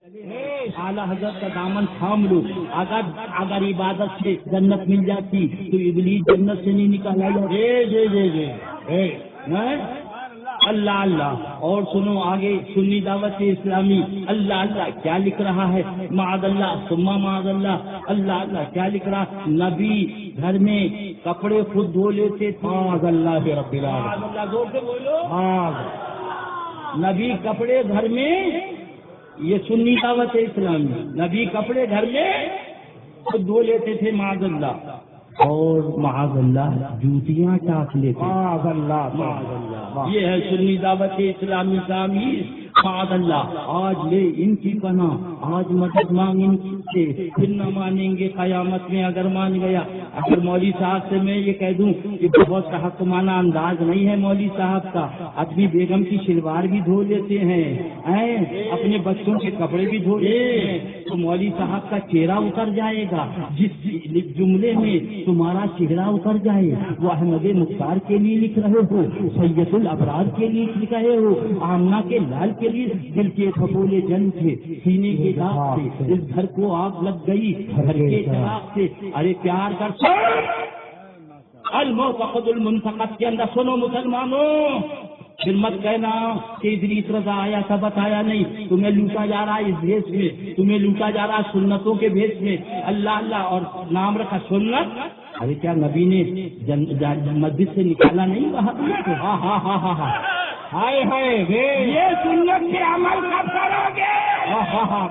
اعلیٰ حضرت کا دامن تھام لو. اگر عبادت سے جنت مل جاتی تو ابلیس جنت سے نہیں نکالا جائے. اللہ اللہ. اور سنو آگے سنی دعوت اسلامی اللہ اللہ کیا لکھ رہا ہے؟ معاذ اللہ ثم معاذ اللہ. اللہ اللہ کیا لکھ رہا؟ نبی گھر میں کپڑے خود دھو لیتے تھے. معاذ اللہ رب العالمین. نبی کپڑے گھر میں، یہ سنی دعوت اسلامی، نبی کپڑے گھر میں خود دھو لیتے تھے. معاذ اللہ. اور معاذ اللہ جوتیاں ٹاک لیتے. معاذ اللہ معاذ اللہ. یہ ہے سنی دعوت اسلامی کا امیر. معاذ اللہ. آج لے ان کی پناہ، آج مدد مانگ ان سے، پھر نہ مانیں گے قیامت میں اگر مان گیا. اگر مولوی صاحب سے میں یہ کہہ دوں کہ بہت تحکمانہ انداز نہیں ہے مولوی صاحب کا، اپنی بیگم کی شلوار بھی دھو لیتے ہیں، اپنے بچوں کے کپڑے بھی دھو لیتے ہیں، تو مولوی صاحب کا چہرہ اتر جائے گا. جس جملے میں تمہارا چہرہ اتر جائے وہ احمد مختار کے لیے لکھ رہے ہو، سید الابرار کے لیے لکھ رہے ہو، آمنہ کے لال کے لیے. دل کے پھپولے جن تھے، سینے کے داغ سے، اس گھر کو آگ لگ گئی گھر کے چراغ سے. ارے پیار کر الموقد المنتقد کے اندر سنو مسلمانوں، پھر مت کہنا کہ ادریس رضا آیا تھا بتایا نہیں. تمہیں لوٹا جا رہا ہے اس بھیس میں، تمہیں لوٹا جا رہا ہے سنتوں کے بھیس میں. اللہ اللہ. اور نام رکھا سنت. ارے کیا نبی نے مسجد سے نکالا نہیں وہاں؟ ہاں ہاں ہاں ہاں ہاں. ہائے ہائے یہ سنت کے عمل کب کرو گے؟ ہاں ہاں ہاں.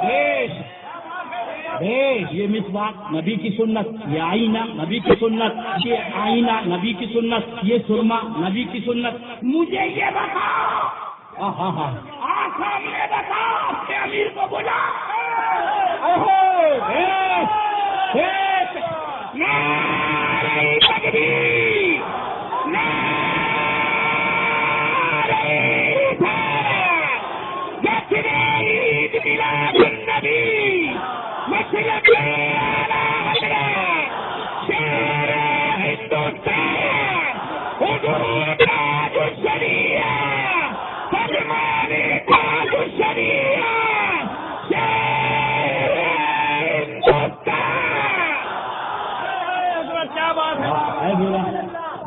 یہ مسواک نبی کی سنت، یہ آئینہ نبی کی سنت، یہ آئینہ نبی کی سنت، یہ سرما نبی کی سنت. مجھے یہ بتاؤ. ہاں ہاں سامنے بتاؤ اپنے امیر کو بولا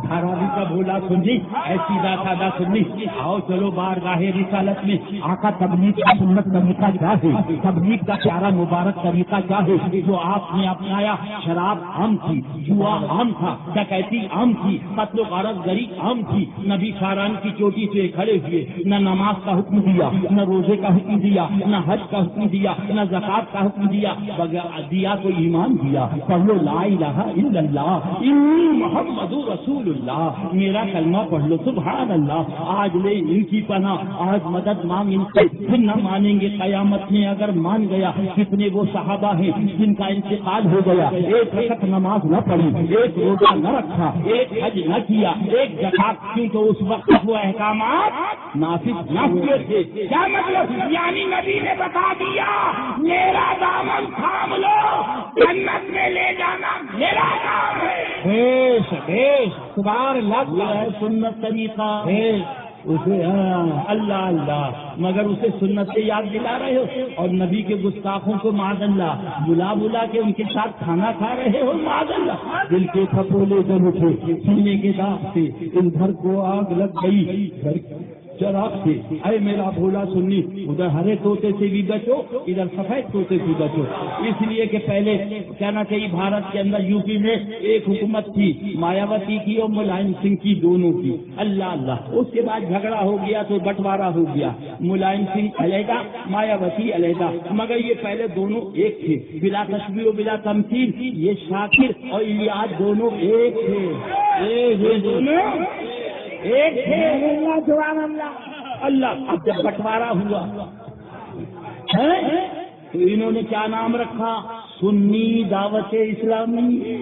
دھاراوی کا بولا سنی ایسی سادہ سنی. آؤ چلو بارگاہ رسالت میں آقا تبلیغ کا سنت طریقہ کیا ہے، تبلیغ کا پیارا مبارک طریقہ کیا ہے جو آپ نے اپنایا. شراب عام تھی، جوا عام تھا، ڈکیتی عام تھی، قتل و غارت گری عام تھی. نبی خاران کی چوٹی سے کھڑے ہوئے، نہ نماز کا حکم دیا، نہ روزے کا حکم دیا، نہ حج کا حکم دیا، نہ زکات کا حکم دیا. دیا تو ایمان دیا. پڑھ لو لا الہ الا اللہ انی محمد رسول اللہ. میرا کلمہ پڑھ لو سبحان اللہ. آج لے ان کی پناہ، آج مدد مانگ ان سے، پھر نہ مانیں گے قیامت میں اگر مان گیا. کتنے وہ صحابہ ہیں جن کا انتقال ہو گیا، ایک وقت نماز نہ پڑھی، ایک روزہ نہ رکھا، ایک حج نہ کیا، ایک زکات، کیونکہ اس وقت وہ احکامات نافذ نہ ہوئے تھے. کیا مطلب؟ یعنی نبی نے بتا دیا میرا دامن تھام لو، جنت میں لے جانا میرا کام ہے. سبحان اللہ ہے سنت طریقہ اسے. اللہ اللہ. مگر اسے سنت سے یاد دلا رہے ہو اور نبی کے گستاخوں کو معاذ اللہ بلا کے ان کے ساتھ کھانا کھا رہے ہو. معاذ اللہ. دل کے پھپولے جب اٹھے، سینے کے داغ سے، ان گھر کو آگ لگ گئی گھر چراغ سے. اے میرا بھولا سنی، ادھر ہرے طوطے سے بھی بچو، ادھر سفید طوطے سے بچو. اس لیے کہ پہلے کہنا چاہیے بھارت کے اندر یو پی میں ایک حکومت تھی، مایاوتی کی اور ملائم سنگھ کی، دونوں کی. اللہ اللہ. اس کے بعد جھگڑا ہو گیا تو بٹوارا ہو گیا، ملائم سنگھ علیحدہ، مایاوتی علیحدہ. مگر یہ پہلے دونوں ایک تھے، بلا تشبیہ و بلا تمثیل. یہ شاکر اور الیاس دونوں ایک تھے، دونوں ایک تھے. اللہ. اب جب بٹوارا ہوا تو انہوں نے کیا نام رکھا؟ سنی دعوت اسلامی.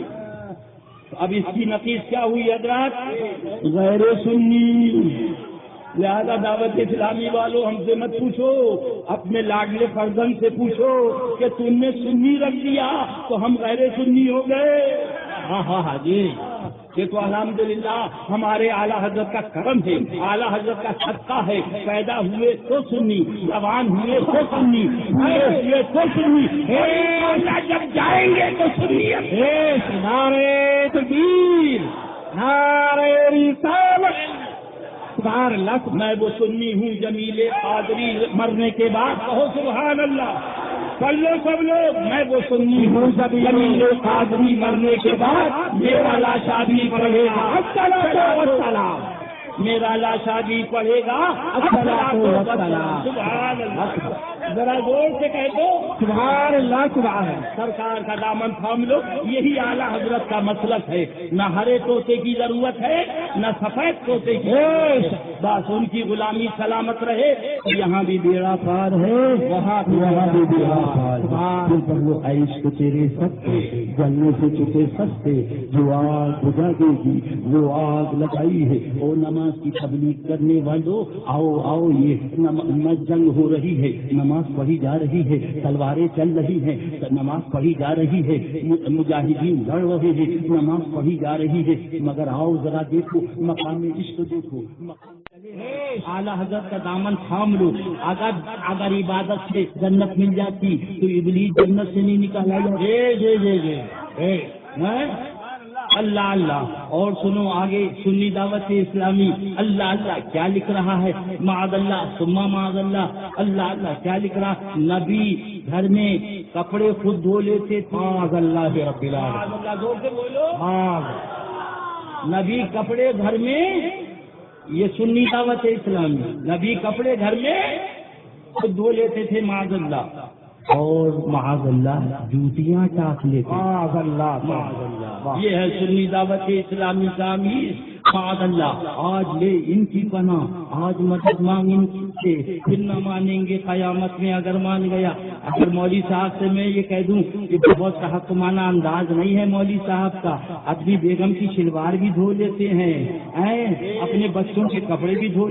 اب اس کی نتیج کیا ہوئی حضرات؟ غیر سنی. لہذا دعوت اسلامی والوں ہم سے مت پوچھو، اپنے لاڈلے فرزند سے پوچھو کہ تم نے سنی رکھ دیا تو ہم غیر سنی ہو گئے. ہاں ہاں ہاں جی. تو الحمدللہ ہمارے اعلیٰ حضرت کا کرم ہے، اعلیٰ حضرت کا صدقہ ہے، پیدا ہوئے تو سنی، جوان ہوئے تو سنی، ہوئے تو سنی، جب جائیں گے تو سنی۔ نعرہ تکبیر، نعرہ رسالت، سبحان اللہ۔ میں وہ سنی ہوں جمیل قادری، مرنے کے بعد کہو سبحان اللہ، کر لو سب لوگ۔ میں وہ سنی ہوں جمیل قادری، مرنے کے بعد میرا لاشا بھی پڑھے گا الصلاۃ والسلام، میرا لاشا بھی پڑھے گا الصلاۃ والسلام۔ سبحان اللہ، ذرا زور سے کہہ دو سبحان اللہ، سبحان اللہ۔ سرکار کا دامن تھام لو، یہی اعلیٰ حضرت کا مسلک ہے۔ نہ ہرے طوطے کی ضرورت ہے نہ سفید طوطے کی، بس ان کی غلامی سلامت رہے۔ یہاں بھی بیڑا پار ہے، وہاں بھی بیڑا پار۔ وہ عیش کو تیرے سستے، جلنے سے چکے سستے، جو آگ بجھا دے گی وہ آگ لگائی ہے۔ او نماز کی تبلیغ کرنے والوں، آؤ آؤ، یہ جنگ ہو رہی ہے، نماز پڑھی جا رہی ہے، تلواریں چل رہی ہیں، نماز پڑھی جا رہی ہے، مجاہدین لڑ رہے ہیں، نماز پڑھی جا رہی ہے، مگر آؤ ذرا دیکھو مقام عشق دیکھو۔ اعلیٰ حضرت کا دامن تھام لو، اگر عبادت سے جنت مل جاتی تو ابلیس جنت سے نہیں نکالا جائے۔ اللہ اللہ۔ اور سنو آگے، سنی دعوت اسلامی، اللہ اللہ کیا لکھ رہا ہے، معاذ اللہ ثم معاذ اللہ، اللہ اللہ کیا لکھ رہا۔ نبی گھر میں کپڑے خود دھو لیتے تھے، معاذ اللہ رب العالمین، اللہ زور سے بولو، نبی کپڑے گھر میں، یہ سنی دعوت اسلامی، نبی کپڑے گھر میں خود دھو لیتے تھے، معاذ اللہ، اور معاذ اللہ جوتیاں چاک لیتے، معاذ اللہ معاذ اللہ۔ یہ ہے سنی دعوت اسلامی کا امیر، معاذ اللہ۔ آج لے ان کی پناہ، آج مدد مانگ ان سے، پھر نہ مانیں گے قیامت میں اگر مان گیا۔ اگر مولوی صاحب سے میں یہ کہہ دوں کہ بہت تحکمانہ انداز نہیں ہے مولوی صاحب کا، اپنی بیگم کی شلوار بھی دھو لیتے ہیں، اپنے بچوں کے کپڑے بھی دھو